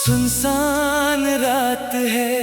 सुनसान रात है,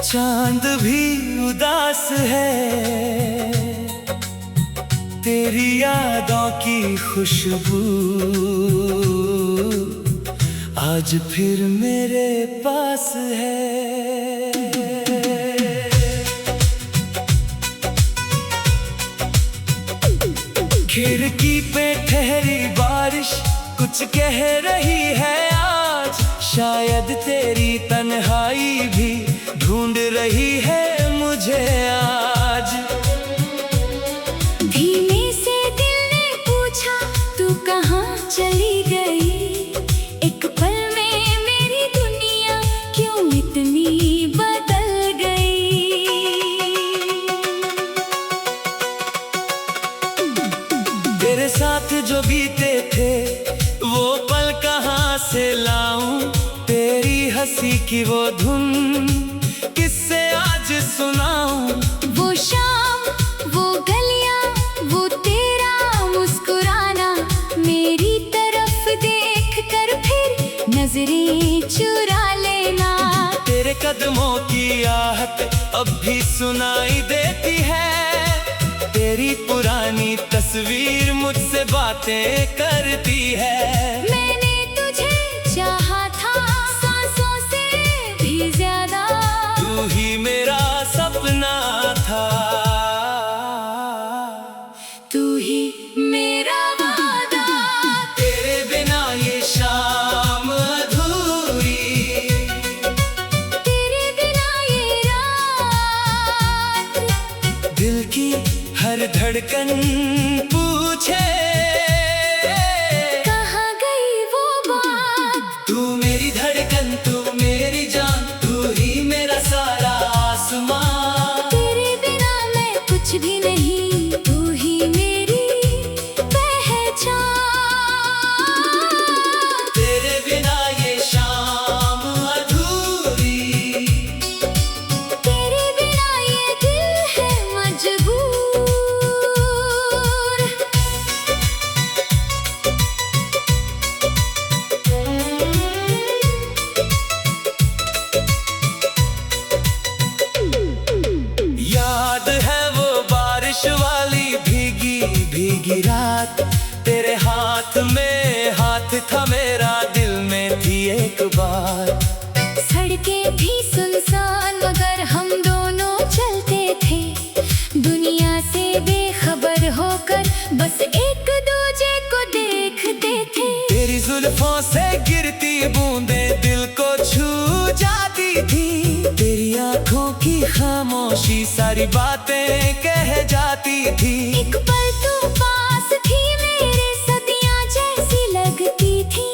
चांद भी उदास है, तेरी यादों की खुशबू आज फिर मेरे पास है। खिड़की पे ठहरी बारिश कुछ कह रही है आज, शायद तेरी तन्हाई भी ढूंढ रही है मुझे आज। धीमे से दिल ने पूछा तू कहाँ चली गई, एक पल में मेरी दुनिया क्यों इतनी बदल गई। तेरे साथ जो बीते थे वो पल कहाँ से लाऊं, तेरी हंसी की वो धुन किससे आज सुनाऊं। वो शाम, वो गलियां, वो तेरा मुस्कुराना, मेरी तरफ देख कर फिर नजरें चुरा लेना। तेरे कदमों की आहट अब भी सुनाई देती है, तेरी पुरानी तस्वीर मुझसे बातें करती है। मैंने तुझे चाहा था सांसों से भी ज्यादा, तू ही मेरा सपना था, तू ही मेरा वादा। तेरे बिना ये शाम अधूरी, तेरे बिना ये रात, दिल की हर धड़कन पूछे कहाँ गई वो बात। तू मेरी धड़कन, तू मेरी जान, तू ही मेरा सारा आसमां। तेरे बिना मैं कुछ भी नहीं, तू ही मेरी पहचान। तेरे बिना ये शाम अधूरी, तेरे बिना ये दिल है मजबूर। याद है वो बारिश वाली भीगी भीगी रात, तेरे हाथ में हाथ था मेरा, दिल में थी एक बात। सड़कें थी सुनसान मगर हम दोनों चलते थे, दुनिया से बेखबर होकर बस एक दूजे को देखते थे। तेरी जुल्फों से गिरती बूंदें दिल को छू जाती थी, तेरी आंखों की खामोशी सारी बातें कह जाती थी। एक पल तू पास थी मेरे, सदियां जैसी लगती थी,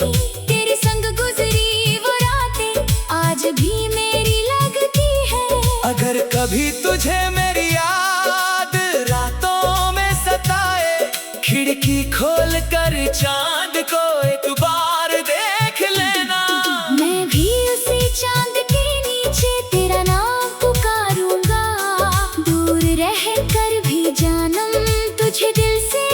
तेरे संग गुजरी वो रातें आज भी मेरी लगती है। अगर कभी तुझे मेरी याद रातों में सताए, खिड़की खोल कर चांद को एक बार देख लेना। मैं भी उसी चांद के नीचे तेरा नाम पुकारूंगा, दूर रह कर भी जानम तुझे दिल से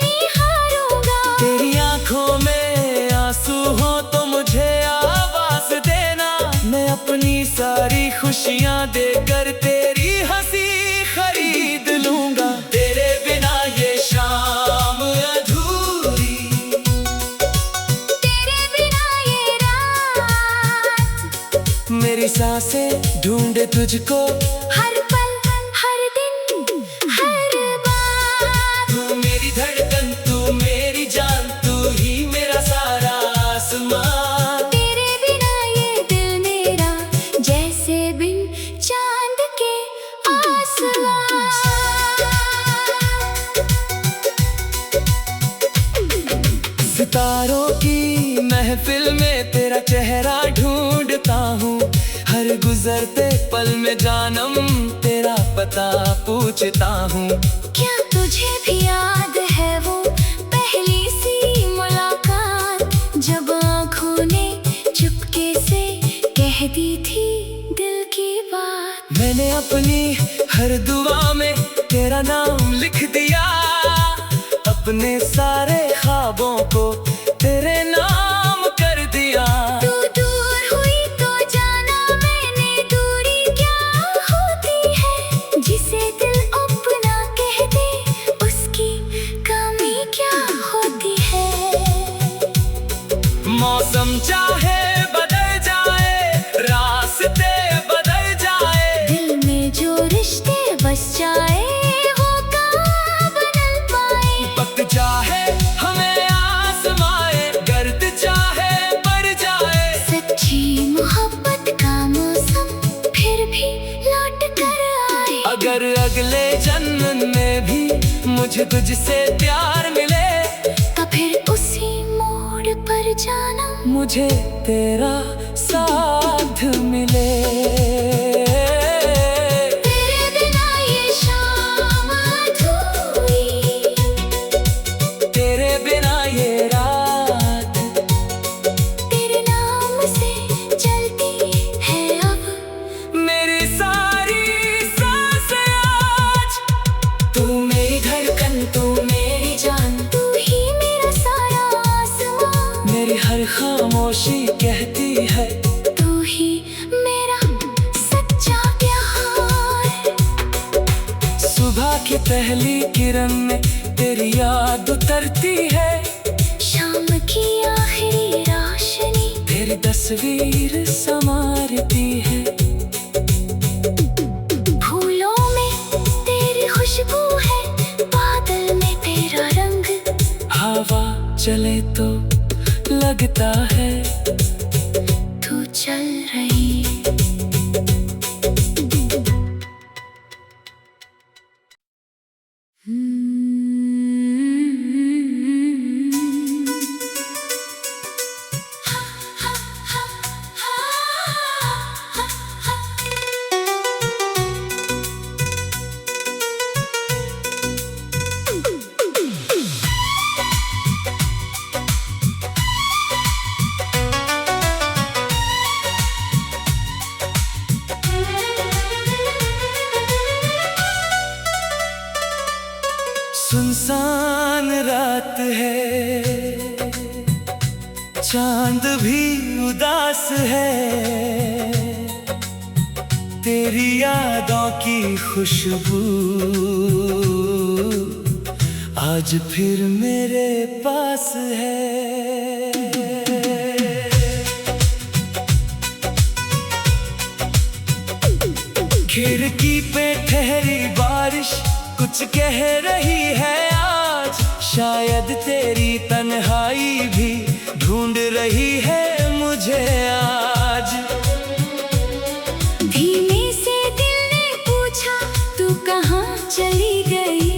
निहारूंगा। तेरी आंखों में आंसू हो तो मुझे आवाज देना, मैं अपनी सारी खुशियां देकर तेरी हंसी खरीद लूंगा। तेरे बिना ये शाम अधूरी, तेरे बिना ये रात, मेरी सांसें ढूंढे तुझको हर पल हर दिन हर बात। तू मेरी धड़कन, तू मेरी जान, तू ही मेरा सारा आसमां। तेरे बिना ये दिल मेरा जैसे बिन चांद के आसमां। सितारों की महफिल में तेरा चेहरा ढूंढता हूँ, हर गुजरते पल में जानम तेरा पता पूछता हूँ। क्या तुझे भी याद है वो पहली सी मुलाकात, जब आँखों ने चुपके से कह दी थी दिल की बात। मैंने अपनी हर दुआ में तेरा नाम लिख दिया, अपने सारे ख्वाबों को तेरे नाम कर दिया। मौसम चाहे बदल जाए, रास्ते बदल जाए, दिल में जो रिश्ते बस जाए वो कहाँ बदल पाए। वक्त चाहे हमें आजमाए, गर्द चाहे बढ़ जाए, सच्ची मोहब्बत का मौसम फिर भी लौट कर आए। अगर अगले जन्म में भी मुझे तुझसे प्यार मिले, तो फिर उसी मोड़ पर जाना मुझे तेरा साथ मिले। तेरे बिना ये शाम अधूरी, तेरे बिना ये रात, तेरे नाम से चलती है अब मेरी सारी सांसें आज। तू मेरी धड़कन, तू मेरी जान, तू ही मेरा सारा आसमां, मेरी हर खामोशी कहती है तू ही मेरा सच्चा प्यार। सुबह की पहली किरण में तेरी याद उतरती है, शाम की आखिरी रोशनी तेरी तस्वीर संवारती है। फूलों में तेरी खुशबू है, बादल में तेरा रंग, हवा चले तो लगता है तू चल रही। सुनसान रात है, चांद भी उदास है, तेरी यादों की खुशबू आज फिर मेरे पास है। खिड़की पे ठहरी बारिश कुछ कह रही है आज, शायद तेरी तन्हाई भी ढूंढ रही है मुझे आज। धीमे से दिल ने पूछा तू कहाँ चली गई,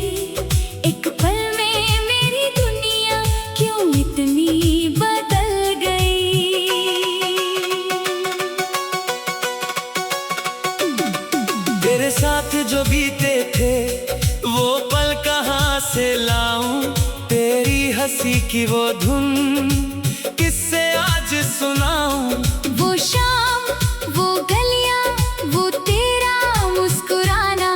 एक पल में मेरी दुनिया क्यों इतनी बदल गई। तेरे साथ जो बीते थे वो पल कहाँ से लाऊं, तेरी हंसी की वो धुन किससे आज सुनाऊं। वो शाम, वो गलियां, वो तेरा मुस्कुराना,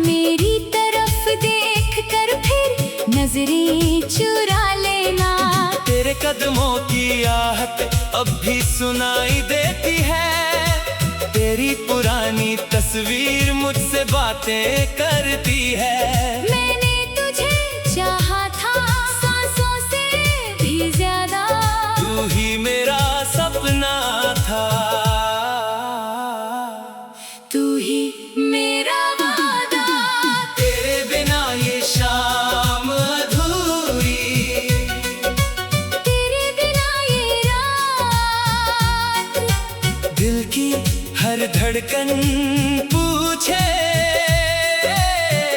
मेरी तरफ देख कर फिर नजरें चुरा लेना। तेरे कदमों की आहट अब भी सुनाई देती है, तेरी पुरानी तस्वीर मुझसे बातें करती है। मैंने तुझे चाहा था सांसों से भी ज्यादा, तू ही मेरा सपना था, तू ही मेरा वादा। तेरे बिना ये शाम अधूरी, तेरे बिना ये रात, दिल की हर धड़कन पूछे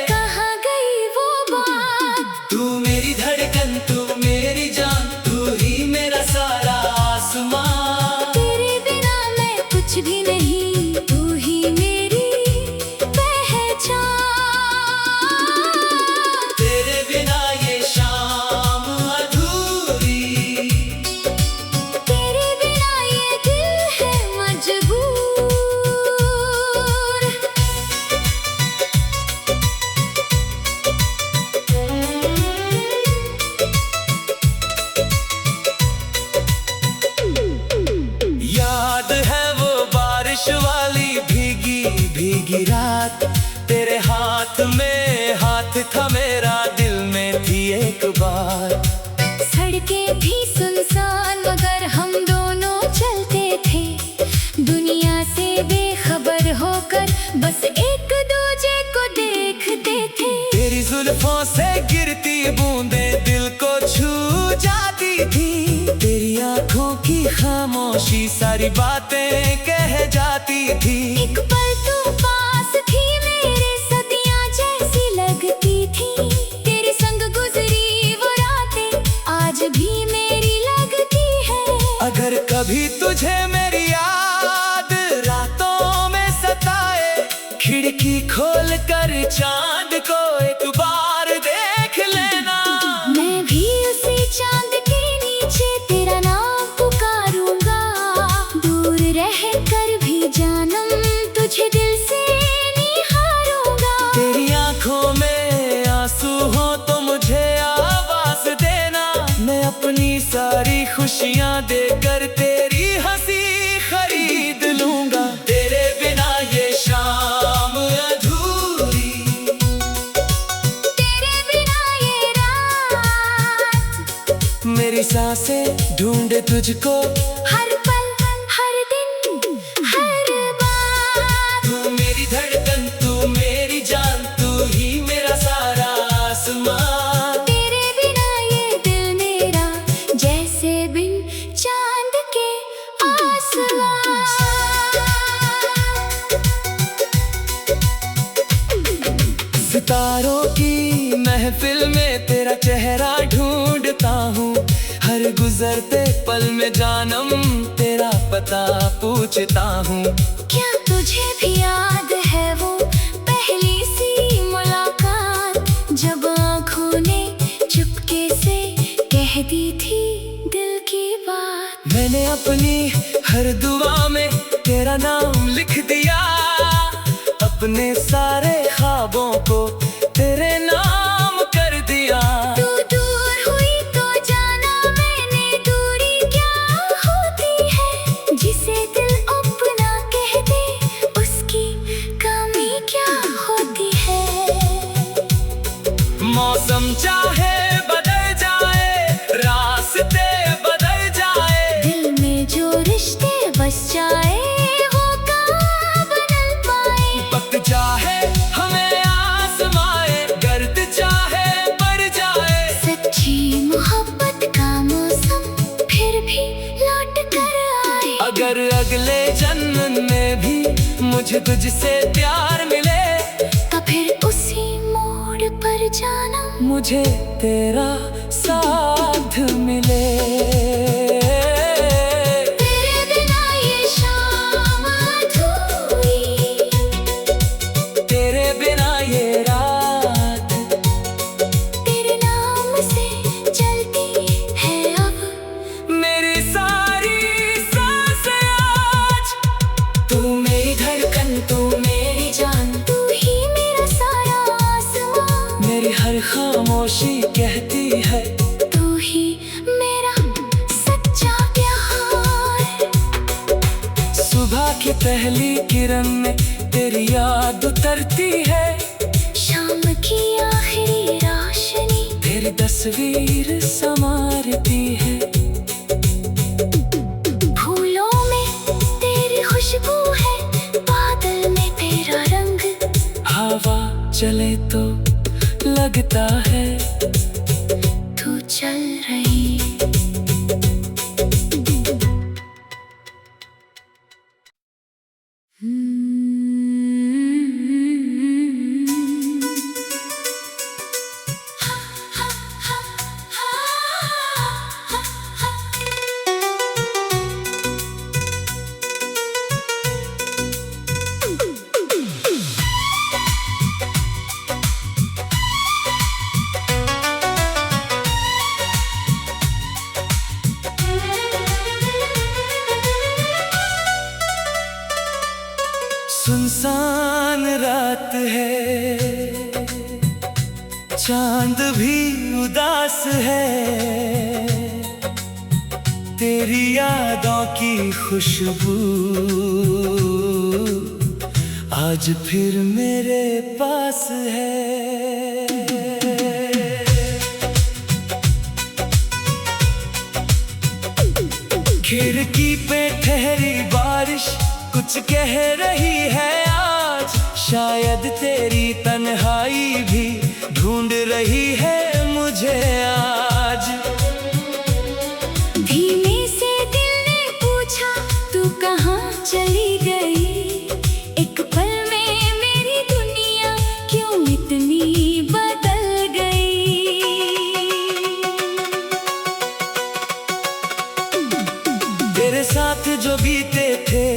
कहाँ गई वो बात। तू मेरी धड़कन, तू मेरी जान, तू ही मेरा सारा आसमां। तेरे बिना मैं कुछ भी नहीं, तू ही मेरी पहचान। तेरे बिना ये शाम अधूरी, तेरे बिना ये दिल है मजबूर। याद है वो बारिश वाली भीगी भीगी रात, तेरे हाथ में हाथ था मेरा, दिल में थी एक बात। सड़कें भी सुनसान मगर हम आँखों की खामोशी सारी बातें कह जाती थी। एक पल तू पास थी मेरे, सदियां जैसी लगती थी। तेरे संग गुजरी वो रातें आज भी मेरी लगती है। अगर कभी तुझे मेरी याद रातों में सताए, खिड़की खोल कर चांद को एक बार देख लेना। मैं भी उसी चांद के नीचे तेरा नाम पुकारूंगा। दूर रह कर भी जानम तुझे दिल से निहारूंगा। तेरी आंखों में आंसू हो तो मुझे आवाज देना। मैं अपनी सारी खुशियां देकर तेरी हंसी खरीद लूंगा। तेरे बिना ये शाम अधूरी, तेरे बिना ये रात, मेरी सांसें ढूंढे तुझको हर पल हर दिन हर बात। तू मेरी धड़कन, तू मेरी जान, तू ही मेरा सारा आसमां। तेरे बिना ये दिल मेरा जैसे बिन चांद के आसमां। सितारों की महफिल में तेरा चेहरा ढूंढता हूँ। हर गुजरते पल में जानम तेरा पता पूछता हूँ। क्या तुझे भी याद है वो पहली सी मुलाकात, जब आँखों ने चुपके से कह दी थी दिल की बात। मैंने अपनी हर दुआ में तेरा नाम लिख दिया। अपने सारे ख्वाबों को तेरे नाम कर दिया। तू दूर हुई तो जाना मैंने दूरी क्या होती है। जिसे दिल अपना कह दे उसकी कमी क्या होती है। मौसम चाहे बदल जाए, रास्ते बदल जाए, दिल में जो रिश्ते बस जाए वो कहाँ बदल पाए। वक्त चाहे हमें आसमाए, गर्द चाहे बढ़ जाए, सच्ची मोहब्बत का मौसम फिर भी लौट कर आए। अगर अगले जन्म में भी मुझे तुझसे प्यार मिले, तो फिर उसी मोड़ पर जाना मुझे तेरा साथ मिले। तेरे बिना ये शाम अधूरी, तेरे बिना ये रात, तेरे नाम से चलती है अब मेरी सारी सांसें आज। तू मेरी धड़कन, तू मेरी जान, तू ही मेरा सारा आसमां। मेरी हर खामोशी कहती है तू ही मेरा सच्चा प्यार। सुबह की पहली किरण में तेरी याद उतरती है। शाम की आखिरी रोशनी तेरी तस्वीर संवारती है। फूलों में तेरी खुशबू है, बादल में तेरा रंग। हवा चले तो लगता है तू चल रही। सुनसान रात है, चांद भी उदास है। तेरी यादों की खुशबू आज फिर मेरे पास है। खिड़की पे ठहरी बारिश कुछ कह रही है आज। शायद तेरी तन्हाई भी ढूंढ रही है मुझे आज। धीमे से तेरे साथ जो बीते थे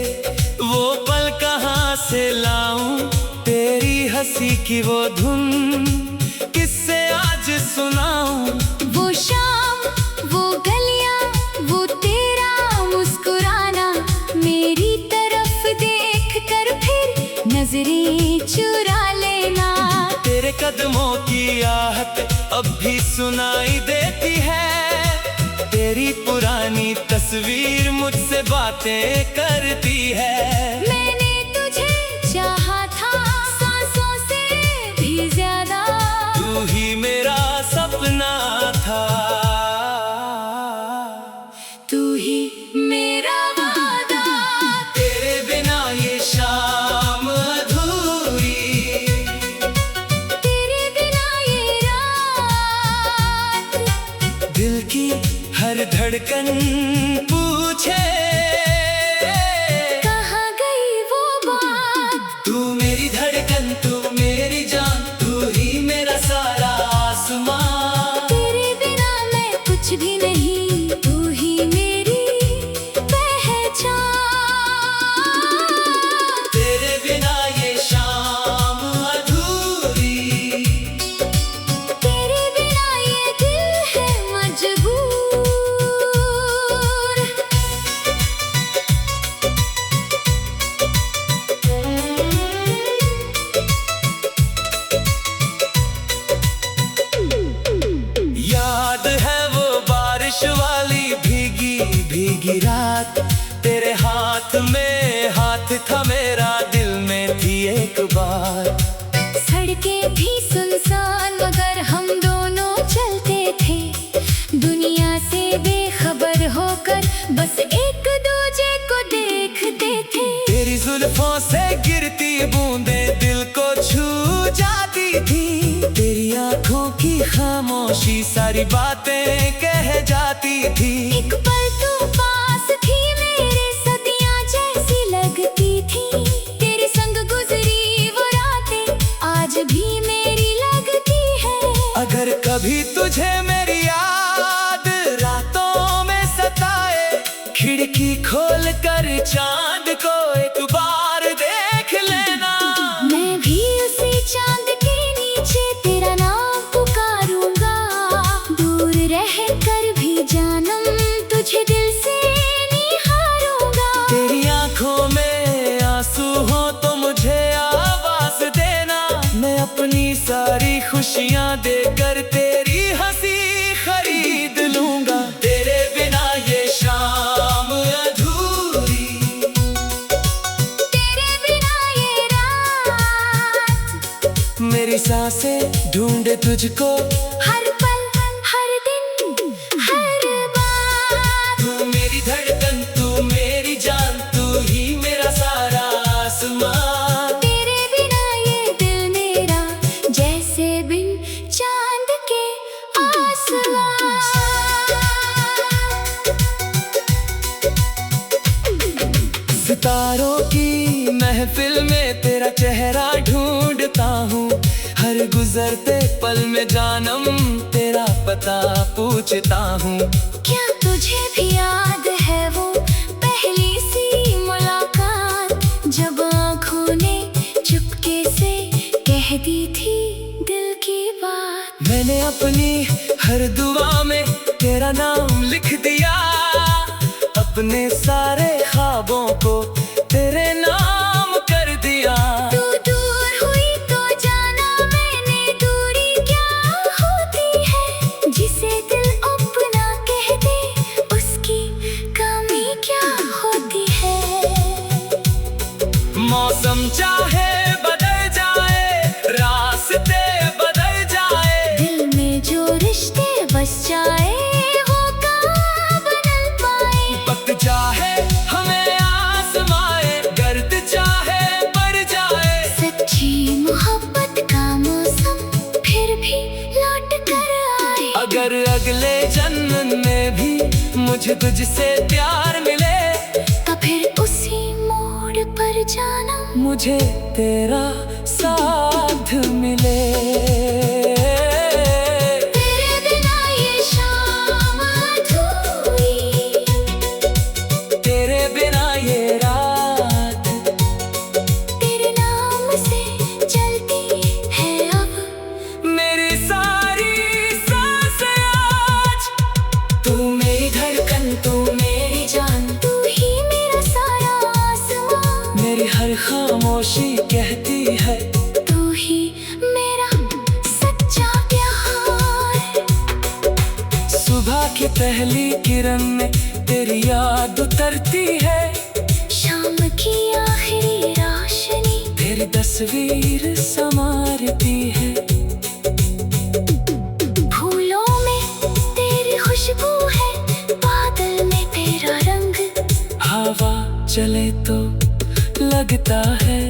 वो पल कहाँ से लाऊं, तेरी हंसी की वो धुन किससे आज सुनाऊं। वो शाम, वो गलियां, वो तेरा मुस्कुराना, मेरी तरफ देख कर फिर नजरें चुरा लेना। तेरे कदमों की आहट अब भी सुनाई देती है, तेरी पुरानी तस्वीर मुझसे बातें करती है। मैंने तुझे चाहा था सांसों से भी ज्यादा, तू ही मेरा सपना था, तू ही मेरा वादा। तेरे बिना ये शाम अधूरी, तेरे बिना ये रात, दिल की हर धड़कन पूछे कहाँ गई वो बात। तू मेरी धड़कन, तू मेरी जान, तू ही मेरा सारा आसमां। तेरे बिना मैं कुछ भी नहीं, तू ही मेरी पहचान। तेरे बिना ये शाम अधूरी, तेरे बिना ये दिल है मजबूर। याद है वो बारिश वाली भीगी भीगी रात, तेरे हाथ में हाथ था मेरा, दिल में थी एक बात। सड़कें भी सुनसान मगर हम दोनों चलते थे, दुनिया से बेखबर होकर बस एक दूजे को देखते थे। तेरी जुल्फों से गिरती बूंदें दिल को छू जाती थी, तेरी आंखों की खामोशी सारी बातें कह जाती थी। एक पल तू पास थी मेरे, सदियां जैसी लगती थी, तेरे संग गुजरी वो रातें आज भी मेरी लगती है। अगर कभी तुझे मेरी याद रातों में सताए, खिड़की खोल कर चांद को एक बार देख लेना। मैं भी उसी चांद के नीचे तेरा नाम पुकारूंगा, दूर रह कर भी जानम तुझे दिल से निहारूंगा। तेरी आंखों में आंसू हो तो मुझे आवाज देना, मैं अपनी सारी खुशियां देकर तेरी हंसी खरीद लूंगा। तेरे बिना ये शाम अधूरी, तेरे बिना ये रात, मेरी सांसें ढूंढे तुझको हर पल हर दिन हर बात। तू मेरी धड़कन, तू मेरी जान, तू ही मेरा सारा आसमां। तेरे बिना ये दिल मेरा जैसे बिन चांद के आसमां। सितारों की महफिल में तेरा चेहरा ढूंढता हूँ, हर गुजरते पल में जानम तेरा पता पूछता हूँ। क्या तुझे भी याद है वो पहली सी मुलाकात, जब आँखों ने चुपके से कह दी थी दिल की बात। मैंने अपनी हर दुआ में तेरा नाम लिख दिया, अपने सारे ख्वाबों को तेरे नाम कर दिया। तू दूर हुई तो जाना मैंने दूरी क्या होती है, जिसे दिल अपना कह दे उसकी कमी क्या होती है। मौसम चाहे बदल जाए, रास्ते बदल जाए, दिल में जो रिश्ते बस जाए वो कहाँ बदल पाए। वक्त चाहे हमें आजमाए, गर्द चाहे बढ़ जाए, सच्ची मोहब्बत का मौसम फिर भी लौट कर आए। अगर अगले जन्म में भी मुझे तुझसे प्यार मिले, तो फिर उसी मोड़ पर जाना मुझे तेरा साथ मिले। तेरे बिना ये शाम अधूरी, पहली किरण में तेरी याद उतरती है। शाम की आखिरी रोशनी तेरी तस्वीर संवारती है। फूलों में तेरी खुशबू है, बादल में तेरा रंग। हवा चले तो लगता है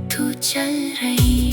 तू चल रही